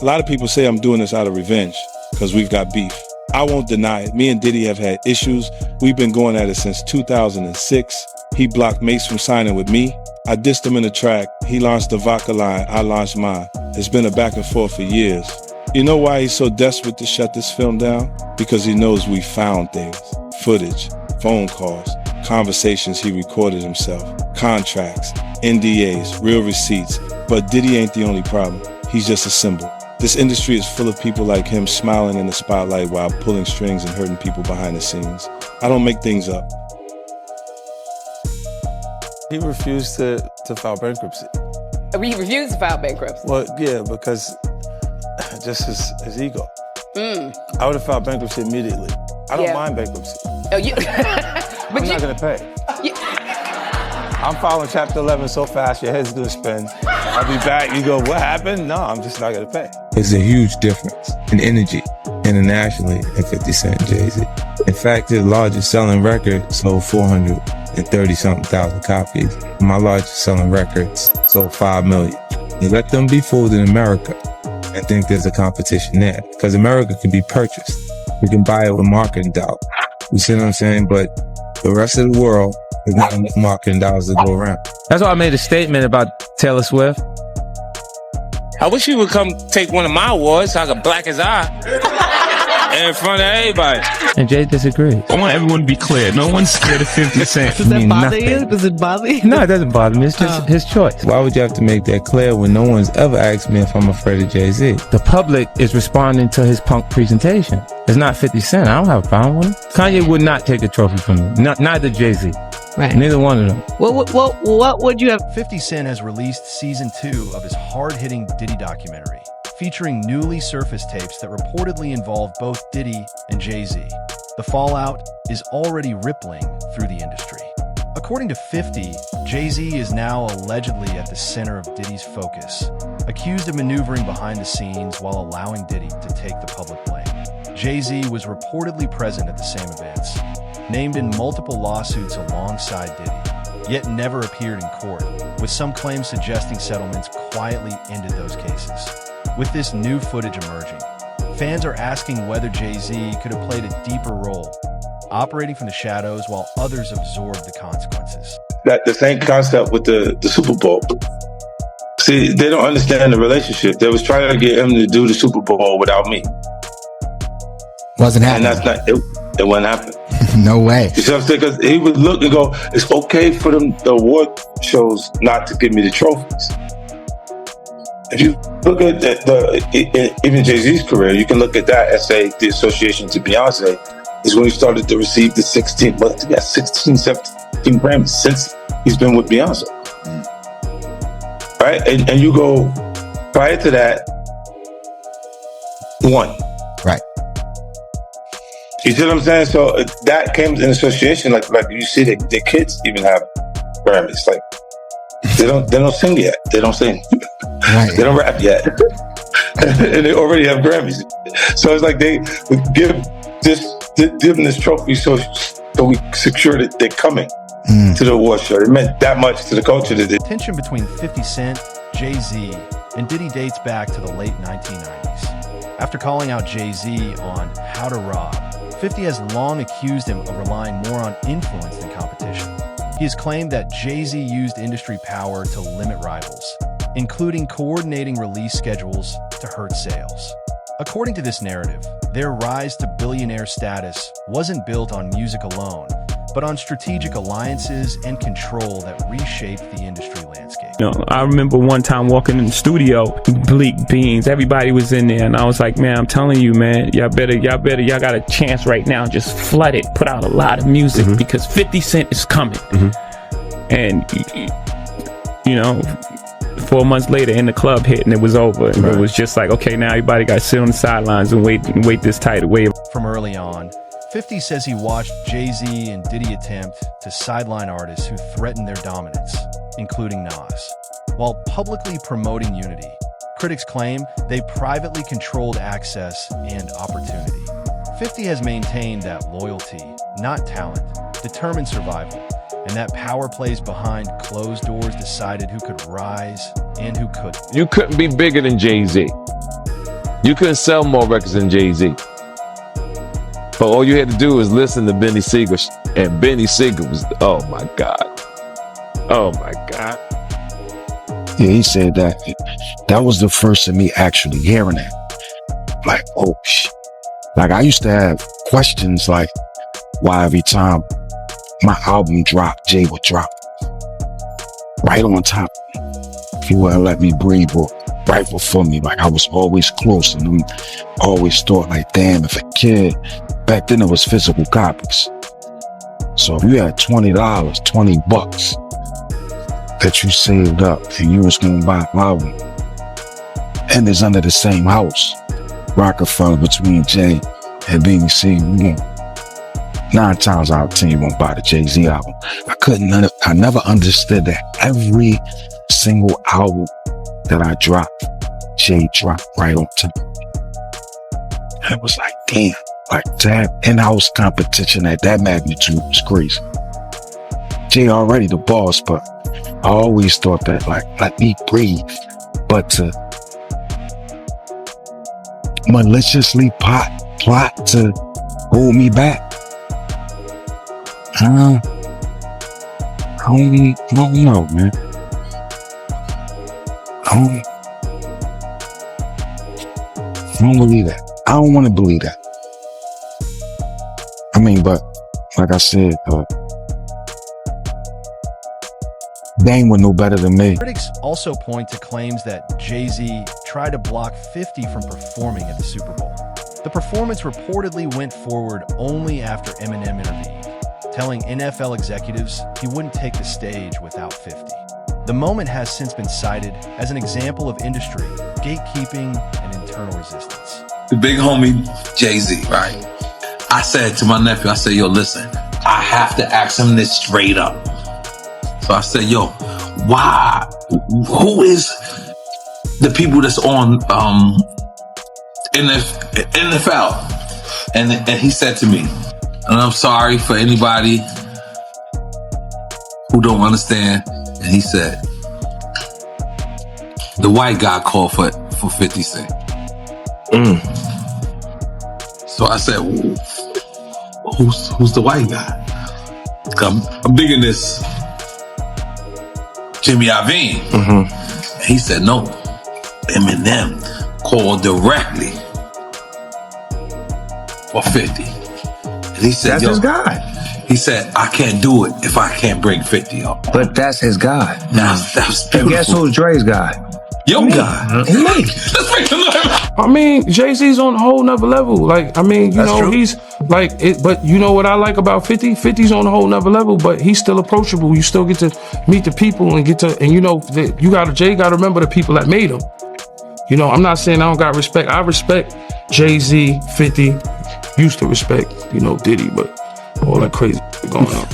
A lot of people say I'm doing this out of revenge because we've got beef. I won't deny it. Me and Diddy have had issues. We've been going at it since 2006. He blocked Mace from signing with me. I dissed him in the track. He launched the vodka line. I launched mine. It's been a back and forth for years. You know why he's so desperate to shut this film down? Because he knows we found things. Footage, phone calls, conversations he recorded himself, contracts, NDAs, real receipts. But Diddy ain't the only problem. He's just a symbol. This industry is full of people like him smiling in the spotlight while pulling strings and hurting people behind the scenes. I don't make things up. He refused to file bankruptcy. He refused to file bankruptcy? Well, yeah, because just his ego. I would have filed bankruptcy immediately. I don't mind bankruptcy. Oh, you? I'm not gonna pay. I'm filing Chapter 11 so fast, your head's gonna spin. I'll be back, you go, what happened? No, I'm just not gonna pay. There's a huge difference in energy internationally in 50 Cent and Jay-Z. In fact, his largest selling record sold 430-something thousand copies. My largest selling record sold 5 million. You let them be fooled in America and think there's a competition there. Because America can be purchased. We can buy it with marketing dollars. You see what I'm saying? But the rest of the world, there's not enough marketing dollars to go around. That's why I made a statement about Taylor Swift. I wish you would come take one of my awards so I could black his eye in front of everybody. And Jay disagreed. I want everyone to be clear. No one's scared of 50 Cent. Does that bother you? Does it bother you? No, it doesn't bother me. It's just his choice. Why would you have to make that clear when no one's ever asked me if I'm afraid of Jay-Z? The public is responding to his punk presentation. It's not 50 Cent. I don't have a problem with him. Kanye would not take a trophy from me. Neither Jay-Z. Right. Neither one of them. What would you have? 50 Cent has released season 2 of his hard-hitting Diddy documentary, featuring newly surfaced tapes that reportedly involve both Diddy and Jay-Z. The fallout is already rippling through the industry. According to 50, Jay-Z is now allegedly at the center of Diddy's focus, accused of maneuvering behind the scenes while allowing Diddy to take the public blame. Jay-Z was reportedly present at the same events, named in multiple lawsuits alongside Diddy, yet never appeared in court, with some claims suggesting settlements quietly ended those cases. With this new footage emerging, fans are asking whether Jay-Z could have played a deeper role, operating from the shadows while others absorb the consequences. That the same concept with the Super Bowl. See, they don't understand the relationship. They was trying to get him to do the Super Bowl without me. Wasn't happening. And that's not it. It wouldn't happen. No way. You see what I'm saying? Because he would look and go, it's okay for them, the award shows, not to give me the trophies. If you look at even Jay-Z's career, you can look at that and say the association to Beyonce is when he started to receive the 16, 17 Grammys since he's been with Beyonce. Right? And you go, prior to that, 1. Right. You see what I'm saying? So that came in association, like you see the kids even have Grammys. Like they don't sing yet. They don't sing. Right. They don't rap yet. And they already have Grammys. So it's like they would give them this trophy so we secure that they're coming to the award show. It meant that much to the culture. The tension between 50 Cent, Jay-Z, and Diddy dates back to the late 1990s. After calling out Jay-Z on How to Rob, 50 has long accused him of relying more on influence than competition. He has claimed that Jay-Z used industry power to limit rivals, including coordinating release schedules to hurt sales. According to this narrative, their rise to billionaire status wasn't built on music alone, but on strategic alliances and control that reshaped the industry landscape. You know, I remember one time walking in the studio, Bleak Beans, everybody was in there, and I was like, man, I'm telling you, man, y'all got a chance right now, just flood it, put out a lot of music, because 50 Cent is coming. And, you know, 4 months later, in the club hit, and it was over. And it was just like, okay, now everybody got to sit on the sidelines and wait this tidal wave. From early on, 50 says he watched Jay-Z and Diddy attempt to sideline artists who threatened their dominance, including Nas. While publicly promoting unity, critics claim they privately controlled access and opportunity. 50 has maintained that loyalty, not talent, determined survival, and that power plays behind closed doors decided who could rise and who couldn't. You couldn't be bigger than Jay-Z. You couldn't sell more records than Jay-Z. But all you had to do was listen to Benny Siegel. And Benny Siegel was, oh my God. Oh my God. Yeah, he said that. That was the first of me actually hearing it. Like, oh, shit. Like, I used to have questions like, why every time my album dropped, Jay would drop right on top. If you wouldn't let me breathe, or right before me. Like, I was always close, and I always thought like, damn, if a kid, back then it was physical copies. So if you had $20, $20 that you saved up and you was gonna buy an album, and it's under the same house, Rockefeller, between Jay and BBC, 9 times out of 10 you won't buy the Jay-Z album. I never understood that every single album that I dropped, Jay dropped right on top. It was like, damn, like that in-house competition at that magnitude was crazy. Jay already the boss, but I always thought that, like, let me breathe. But to maliciously plot to hold me back, I don't know, man. I don't believe that. I don't want to believe that. I mean, but like I said, they ain't no better than me. Critics also point to claims that Jay-Z tried to block 50 from performing at the Super Bowl. The performance reportedly went forward only after Eminem intervened, telling NFL executives he wouldn't take the stage without 50. The moment has since been cited as an example of industry gatekeeping and internal resistance. The big homie Jay-Z, right? I said to my nephew, I said, yo, listen, I have to ask him this straight up. So I said, yo, why? Who is the people that's on NFL? And he said to me, and I'm sorry for anybody who don't understand. And he said, the white guy called for 50 Cent. So I said, who's the white guy? I'm digging this Jimmy Iovine. And he said, no, Eminem called directly for 50. And he said, that's his guy. He said, I can't do it if I can't bring 50 up. But that's his guy. That's beautiful. And guess who's Dre's guy? Your guy. Me. Let's make him live. I mean, Jay-Z's on a whole nother level. Like, I mean, you know, he's like, but you know what I like about 50? 50's on a whole nother level, but he's still approachable. You still get to meet the people and you know, Jay got to remember the people that made him. You know, I'm not saying I don't got respect. I respect Jay-Z, 50, used to respect, you know, Diddy, but all that crazy going on.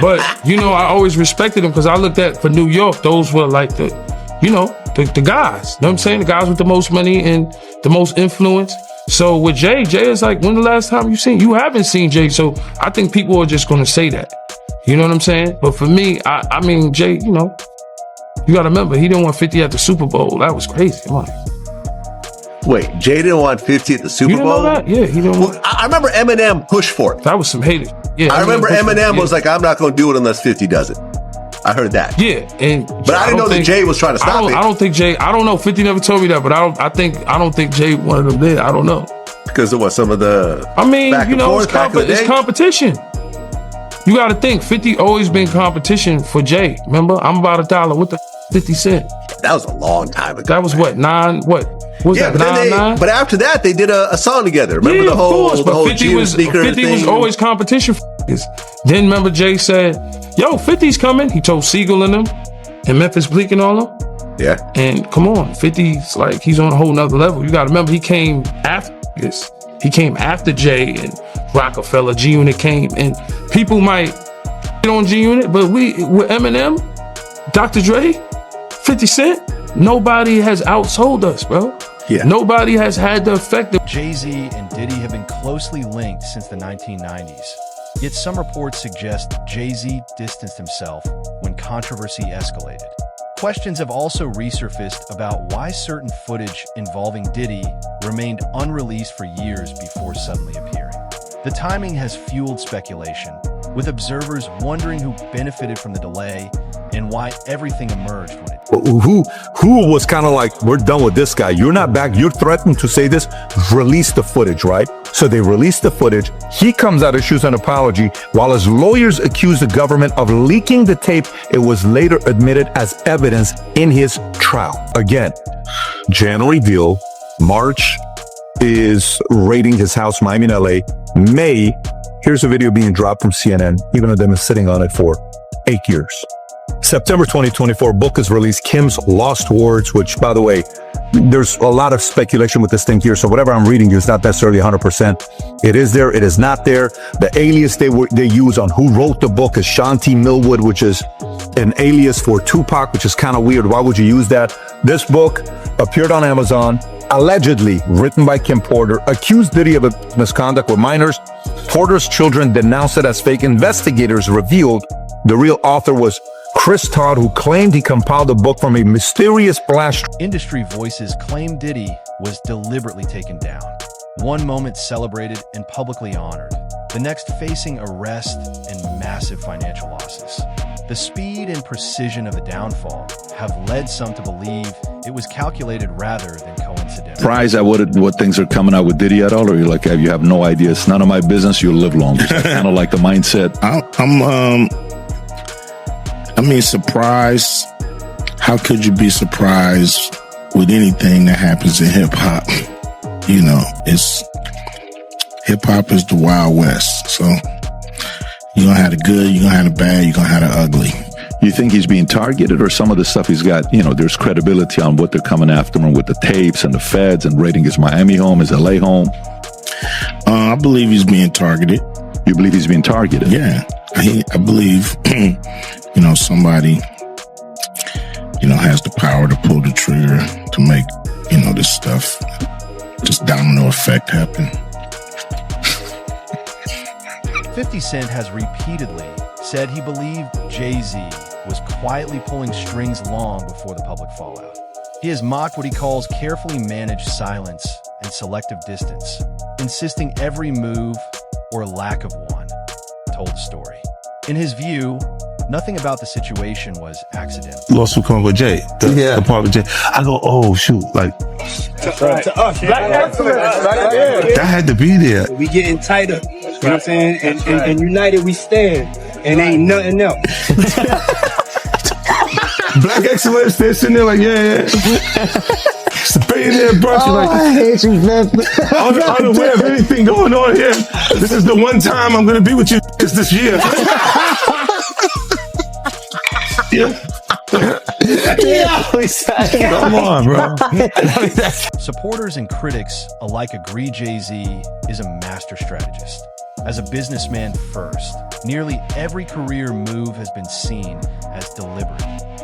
But, you know, I always respected him because I looked at, for New York, those were like the guys. You know what I'm saying? The guys with the most money and the most influence. So with Jay is like, when the last time you haven't seen Jay. So I think people are just going to say that. You know what I'm saying? But for me, I mean, Jay, you know, you got to remember, he didn't want 50 at the Super Bowl. That was crazy. Come on. Wait, Jay didn't want 50 at the Super Bowl? Know that? Yeah, he didn't want. I remember Eminem pushed for it. That was some haters. Yeah, I remember Eminem was like, I'm not going to do it unless 50 does it. I heard that. Yeah, but I didn't know that Jay was trying to stop it. I don't think Jay. I don't know. 50 never told me that, but I don't think Jay wanted them there. I don't know. Because of what, some of the. I mean, you know, it's competition. You got to think. 50 always been competition for Jay. Remember, I'm about $1. What the 50 Cent? That was a long time ago. That was what, 9? What was that? 9? But after that, they did a song together. Remember the whole 50 was always competition for niggas. Then remember Jay said, yo, 50's coming. He told Siegel and them and Memphis Bleak and all them. Yeah. And come on, 50's like, he's on a whole nother level. You got to remember, he came after this. He came after Jay and Rockefeller. G-Unit came, and people might get on G-Unit, but with Eminem, Dr. Dre, 50 Cent, nobody has outsold us, bro. Yeah. Nobody has had the effect of. Jay-Z and Diddy have been closely linked since the 1990s. Yet some reports suggest Jay-Z distanced himself when controversy escalated. Questions have also resurfaced about why certain footage involving Diddy remained unreleased for years before suddenly appearing. The timing has fueled speculation, with observers wondering who benefited from the delay and why everything emerged when it Who was kind of like, we're done with this guy. You're not back. You're threatening to say this. Release the footage, right? So they released the footage. He comes out, issues an apology. While his lawyers accuse the government of leaking the tape, it was later admitted as evidence in his trial. Again, January deal. March is raiding his house, Miami and LA. May, here's a video being dropped from CNN, even though they've been sitting on it for 8 years. September 2024, book is released, Kim's Lost Words, which, by the way, there's a lot of speculation with this thing here. So whatever I'm reading is not necessarily 100%. It is there. It is not there. The alias they use on who wrote the book is Shanti Millwood, which is an alias for Tupac, which is kind of weird. Why would you use that? This book appeared on Amazon, allegedly written by Kim Porter, accused Diddy of misconduct with minors. Porter's children denounced it as fake. Investigators revealed the real author was Chris Todd, who claimed he compiled the book from a mysterious blast. Industry voices claim Diddy was deliberately taken down. One moment celebrated and publicly honored, the next facing arrest and massive financial losses. The speed and precision of the downfall have led some to believe it was calculated rather than coincidental. Surprised at what things are coming out with Diddy at all, or you're like, you have no idea? It's none of my business. You'll live longer. Kind of like the mindset. Surprised. How could you be surprised with anything that happens in hip hop? You know, hip hop is the Wild West. So you're gonna have the good, you're gonna have the bad, you're gonna have the ugly. You think he's being targeted, or some of the stuff he's got, there's credibility on what they're coming after him with the tapes and the feds and raiding his Miami home, his LA home? I believe he's being targeted. You believe he's being targeted? Yeah. I believe, somebody, has the power to pull the trigger to make, this stuff, this domino effect happen. 50 Cent has repeatedly said he believed Jay-Z was quietly pulling strings long before the public fallout. He has mocked what he calls carefully managed silence and selective distance, insisting every move or lack of one told the story. In his view, nothing about the situation was accidental. Lawsuit coming with Jay, the part with Jay. I go, oh shoot, like to us, that had to be there. We getting tighter, you know what I'm saying? And united we stand, and ain't nothing else. Black excellence, they're sitting there like, yeah. It's a billionaire brunch. Oh, like, I hate you, man. unaware of anything going on here. This is the one time I'm going to be with you this year. Come on, bro. Supporters and critics alike agree Jay-Z is a master strategist. As a businessman first, nearly every career move has been seen as deliberate.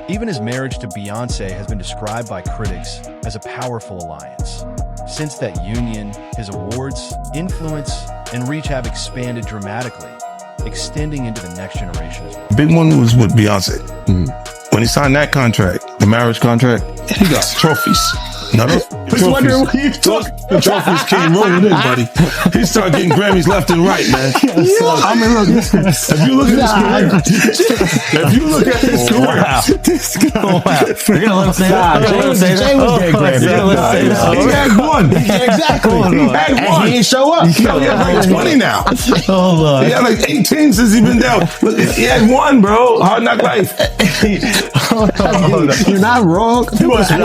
Even his marriage to Beyonce has been described by critics as a powerful alliance. Since that union, his awards, influence, and reach have expanded dramatically, extending into the next generation as well. Big one was with Beyonce. When he signed that contract, the marriage contract, he got trophies. No, I was wondering what you talking. The trophies came rolling in, buddy. He started getting Grammys left and right, man. I mean, look, if you look at his career, This guy. Wow. You're gonna let him say that? Jay was getting Grammy. he had one. Exactly. He had one. And he ain't show up. He had like 20 now. He had like 18 since he been down. He had one, bro. Hard Knock Life. You're not wrong. You was one.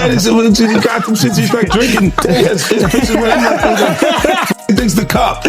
He got them since he started drinking. His picture where he thinks the cup.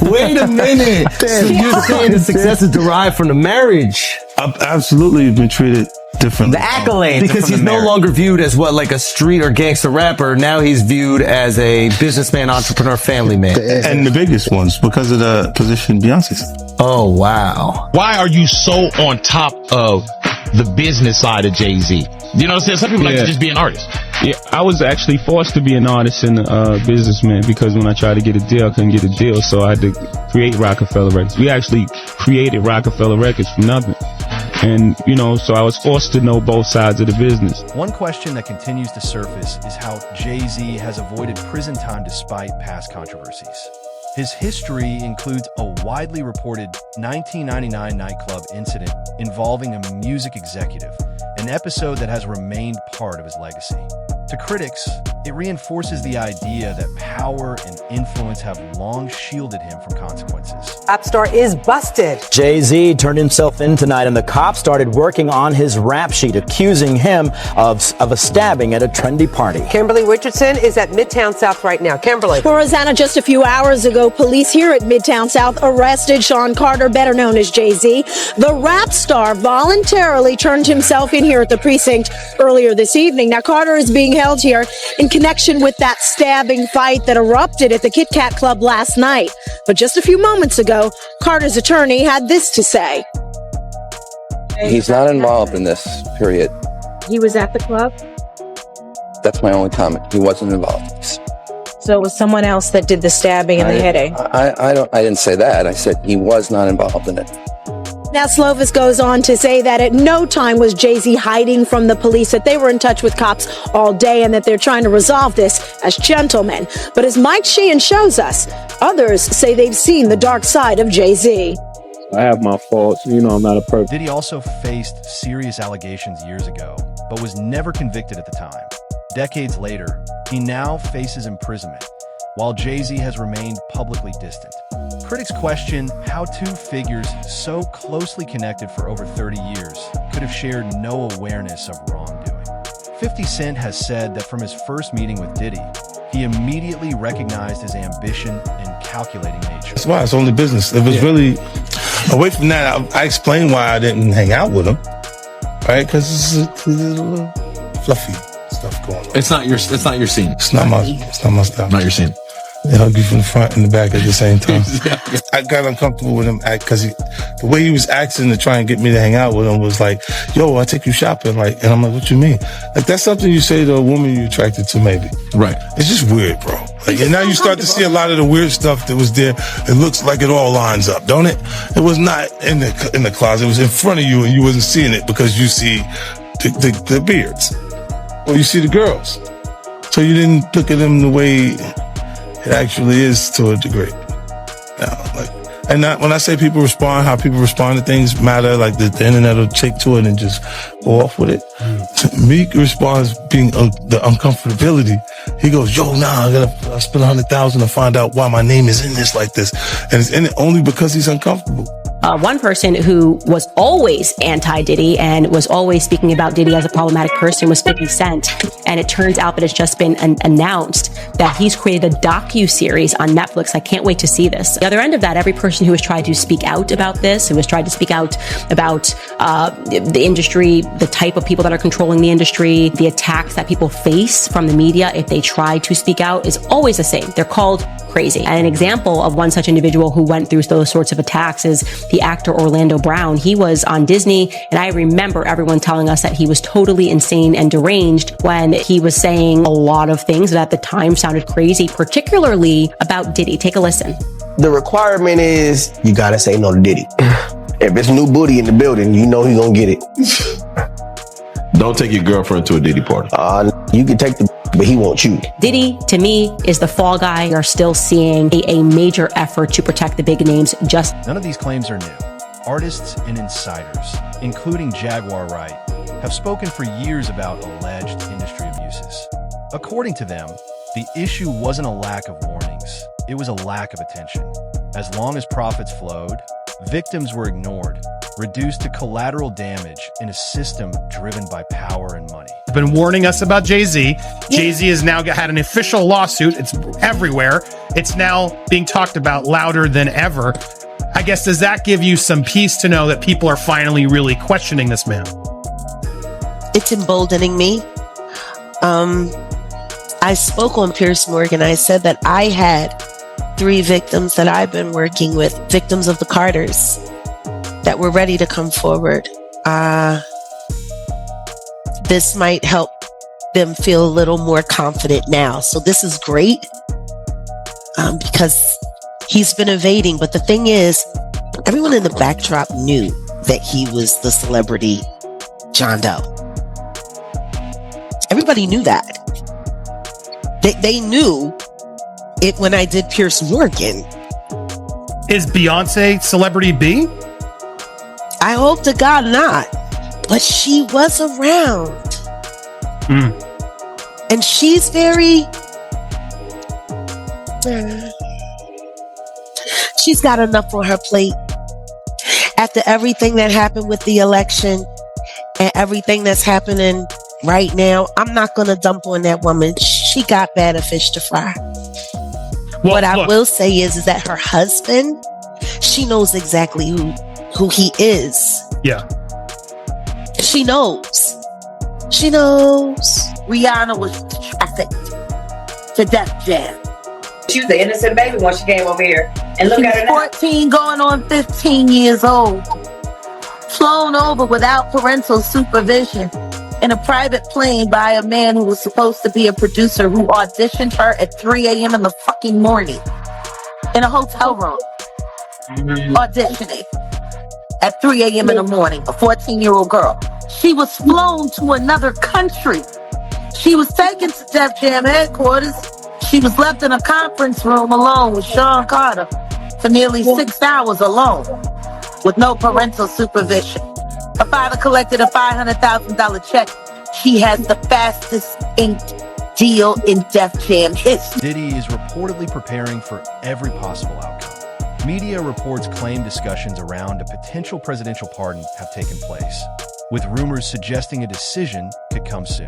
Wait a minute. So you're saying the success is derived from the marriage? Absolutely, been treated differently. The accolades. Because he's no longer viewed as like a street or gangster rapper. Now he's viewed as a businessman, entrepreneur, family man. And the biggest ones because of the position Beyonce's. Oh, wow. Why are you so on top of the business side of Jay-Z? You know what I'm saying? Some people like to just be an artist. Yeah, I was actually forced to be an artist and a businessman because when I tried to get a deal, I couldn't get a deal. So I had to create Rockefeller Records. We actually created Rockefeller Records from nothing. And, so I was forced to know both sides of the business. One question that continues to surface is how Jay-Z has avoided prison time despite past controversies. His history includes a widely reported 1999 nightclub incident involving a music executive, an episode that has remained part of his legacy. To critics, it reinforces the idea that power and influence have long shielded him from consequences. Rap star is busted. Jay-Z turned himself in tonight, and the cops started working on his rap sheet, accusing him of a stabbing at a trendy party. Kimberly Richardson is at Midtown South right now. Kimberly. Well, Rosanna, just a few hours ago, police here at Midtown South arrested Sean Carter, better known as Jay-Z. The rap star voluntarily turned himself in here at the precinct earlier this evening. Now, Carter is being held here in connection with that stabbing fight that erupted at the Kit Kat Club last night. But just a few moments ago, Carter's attorney had this to say. He's not involved in this, period. He was at the club? That's my only comment. He wasn't involved. So it was someone else that did the stabbing and the hitting? I didn't say that. I said he was not involved in it. Now, Slovis goes on to say that at no time was Jay-Z hiding from the police, that they were in touch with cops all day and that they're trying to resolve this as gentlemen. But as Mike Sheehan shows us, others say they've seen the dark side of Jay-Z. I have my faults. I'm not a perfect. Diddy also faced serious allegations years ago, but was never convicted at the time. Decades later, he now faces imprisonment, while Jay-Z has remained publicly distant. Critics question how two figures so closely connected for over 30 years could have shared no awareness of wrongdoing. 50 Cent has said that from his first meeting with Diddy, he immediately recognized his ambition and calculating nature. That's why it's only business. It was really, away from that, I explained why I didn't hang out with him, right? Because it's a little fluffy stuff going on. It's not your scene. It's not my style. Not your scene. They hug you from the front and the back at the same time. I got uncomfortable with him because the way he was acting to try and get me to hang out with him was like, yo, I'll take you shopping. And I'm like, what you mean? That's something you say to a woman you're attracted to, maybe. Right. It's just weird, bro. And now you start to see a lot of the weird stuff that was there. It looks like it all lines up, don't it? It was not in the closet. It was in front of you and you wasn't seeing it because you see the beards. Or you see the girls. So you didn't look at them the way it actually is to a degree. When I say people respond, how people respond to things matter, like the internet will take to it and just go off with it. Meek responds being the uncomfortability. He goes, yo, I gotta spend $100,000 to find out why my name is in this like this. And it's in it only because he's uncomfortable. One person who was always anti-Diddy and was always speaking about Diddy as a problematic person was 50 Cent. And it turns out that it's just been announced that he's created a docu-series on Netflix. I can't wait to see this. The other end of that, every person who has tried to speak out about this, who has tried to speak out about the industry, the type of people that are controlling the industry, the attacks that people face from the media if they try to speak out, is always the same. They're called crazy. And an example of one such individual who went through those sorts of attacks is the actor Orlando Brown. He was on Disney, and I remember everyone telling us that he was totally insane and deranged when he was saying a lot of things that at the time sounded crazy, particularly about Diddy. Take a listen. The requirement is you gotta say no to Diddy. If it's new booty in the building, you know he's gonna get it. Don't take your girlfriend to a Diddy party. You can take but he won't you. Diddy, to me, is the fall guy. We are still seeing a major effort to protect the big names. None of these claims are new. Artists and insiders, including Jaguar Wright, have spoken for years about alleged industry abuses. According to them, the issue wasn't a lack of warnings. It was a lack of attention. As long as profits flowed, victims were ignored, reduced to collateral damage in a system driven by power and money. Been warning us about Jay-Z. Jay-Z has now had an official lawsuit. It's everywhere. It's now being talked about louder than ever. I guess, does that give you some peace to know that people are finally really questioning this man? It's emboldening me. I spoke on Piers Morgan. I said that I had 3 victims that I've been working with, victims of the Carters, that were ready to come forward. This might help them feel a little more confident now. So this is great because he's been evading. But the thing is, everyone in the backdrop knew that he was the celebrity John Doe. Everybody knew that. They knew it when I did Pierce Morgan. Is Beyonce celebrity B? I hope to God not. But she was around. And she's very... she's got enough on her plate. After everything that happened with the election and everything that's happening right now, I'm not going to dump on that woman. She got better fish to fry. What I will say is that her husband, she knows exactly who he is. Yeah. She knows. She knows. Rihanna was trafficked to Def Jam. She was an innocent baby when she came over here. And look at her now. 14 going on 15 years old. Flown over without parental supervision in a private plane by a man who was supposed to be a producer who auditioned her at 3 a.m. in the fucking morning in a hotel room. Auditioning at 3 a.m. in the morning, a 14-year-old girl. She was flown to another country. She was taken to Def Jam headquarters. She was left in a conference room alone with Sean Carter for nearly 6 hours alone with no parental supervision. Her father collected a $500,000 check. She has the fastest inked deal in Def Jam history. Diddy is reportedly preparing for every possible outcome. Media reports claim discussions around a potential presidential pardon have taken place, with rumors suggesting a decision could come soon.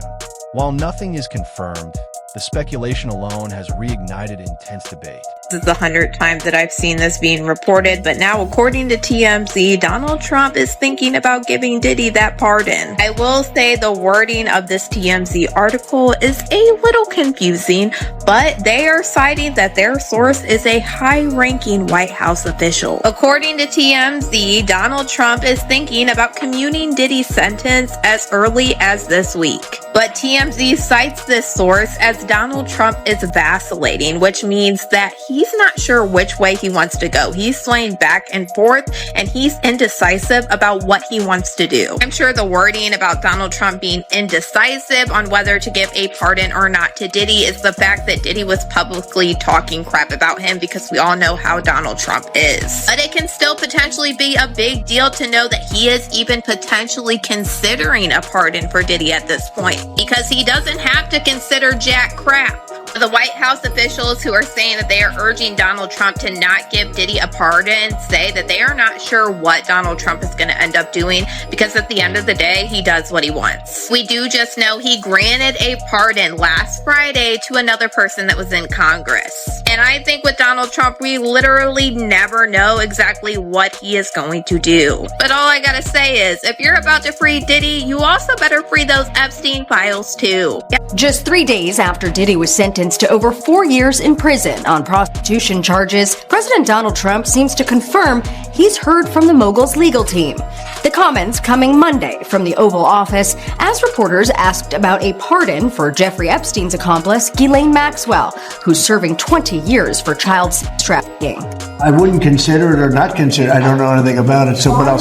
While nothing is confirmed, the speculation alone has reignited intense debate. This is the 100th time that I've seen this being reported, but now according to TMZ, Donald Trump is thinking about giving Diddy that pardon. I will say the wording of this TMZ article is a little confusing, but they are citing that their source is a high-ranking White House official. According to TMZ, Donald Trump is thinking about commuting Diddy's sentence as early as this week. But TMZ cites this source as Donald Trump is vacillating, which means that he's not sure which way he wants to go. He's swaying back and forth, and he's indecisive about what he wants to do. I'm sure the wording about Donald Trump being indecisive on whether to give a pardon or not to Diddy is the fact that Diddy was publicly talking crap about him, because we all know how Donald Trump is. But it can still potentially be a big deal to know that he is even potentially considering a pardon for Diddy at this point, because he doesn't have to consider jack crap. The White House officials who are saying that they are urging Donald Trump to not give Diddy a pardon say that they are not sure what Donald Trump is going to end up doing, because at the end of the day, he does what he wants. We do just know he granted a pardon last Friday to another person that was in Congress. And I think with Donald Trump, we literally never know exactly what he is going to do. But all I gotta say is, if you're about to free Diddy, you also better free those Epstein files too. Just 3 days after Diddy was sentenced to over 4 years in prison on prostitution charges, President Donald Trump seems to confirm he's heard from the mogul's legal team. The comments coming Monday from the Oval Office as reporters asked about a pardon for Jeffrey Epstein's accomplice, Ghislaine Maxwell, who's serving 20 years for child sex trafficking. I wouldn't consider it or not consider it. I don't know anything about it, so but I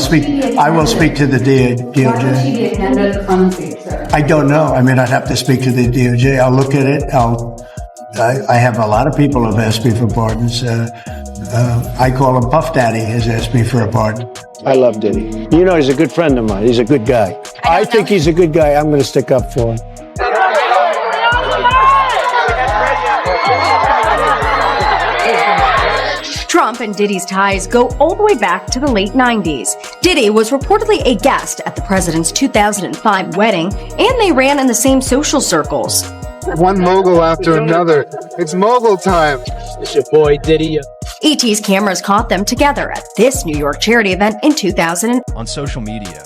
will speak to the DOJ. I don't know. I mean, I'd have to speak to the DOJ. I'll look at it. I have a lot of people have asked me for pardons. I call him Puff Daddy has asked me for a pardon. I love Diddy. You know, he's a good friend of mine. He's a good guy. I think he's a good guy. I'm going to stick up for him. Trump and Diddy's ties go all the way back to the late 90s. Diddy was reportedly a guest at the president's 2005 wedding, and they ran in the same social circles. One mogul after another. It's mogul time. It's your boy Diddy. ET's cameras caught them together at this New York charity event in 2000. On social media,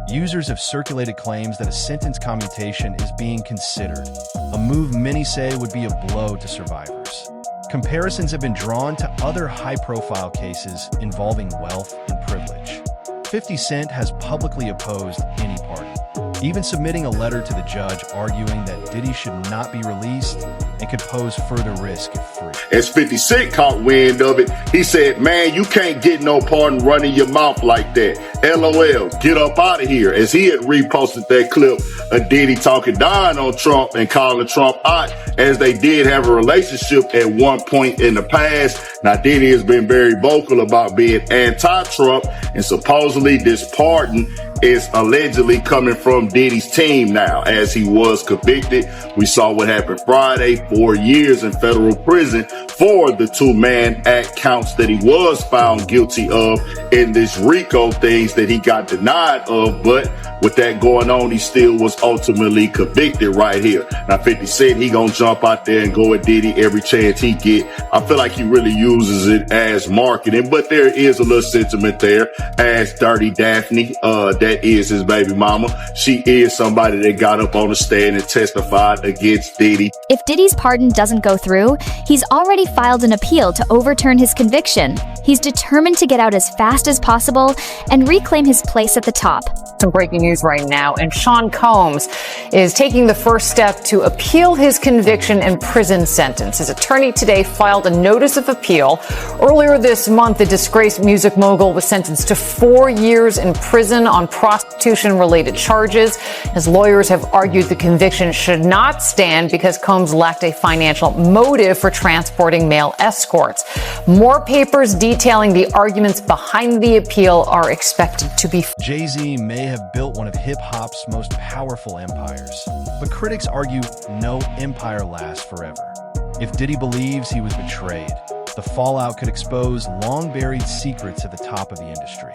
users have circulated claims that a sentence commutation is being considered, a move many say would be a blow to survivors. Comparisons have been drawn to other high-profile cases involving wealth and privilege. 50 Cent has publicly opposed any pardon, even submitting a letter to the judge arguing that Diddy should not be released and could pose further risk if free. As 50 Cent caught wind of it, he said, "Man, you can't get no pardon running your mouth like that. LOL, get up out of here, as he had reposted that clip of Diddy talking down on Trump and calling Trump out, as they did have a relationship at one point in the past. Now, Diddy has been very vocal about being anti-Trump, and supposedly this pardon is allegedly coming from Diddy's team now, as he was convicted. We saw what happened Friday, 4 years in federal prison for the 2-man act counts that he was found guilty of in this RICO things that he got denied of. But with that going on, he still was ultimately convicted right here. Now, 50 Cent, he gonna jump out there and go at Diddy every chance he get. I feel like he really uses it as marketing, but there is a little sentiment there, as Dirty Daphne, that is his baby mama. She is somebody that got up on the stand and testified against Diddy. If Diddy's pardon doesn't go through, he's already filed an appeal to overturn his conviction. He's determined to get out as fast as possible and reclaim his place at the top. Some breaking news right now, and Sean Combs is taking the first step to appeal his conviction and prison sentence. His attorney today filed a notice of appeal. Earlier this month, the disgraced music mogul was sentenced to 4 years in prison on prostitution-related charges. His lawyers have argued the conviction should not stand because Combs lacked a financial motive for transporting male escorts. More papers detailing the arguments behind the appeal are expected to be. Jay-Z may have built one of hip-hop's most powerful empires, but critics argue no empire lasts forever. If Diddy believes he was betrayed, the fallout could expose long-buried secrets at the top of the industry.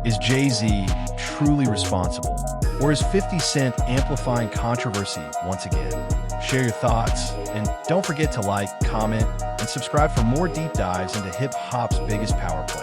Is Jay-Z truly responsible, or is 50 Cent amplifying controversy once again? Share your thoughts, and don't forget to like, comment, and subscribe for more deep dives into hip-hop's biggest power plays.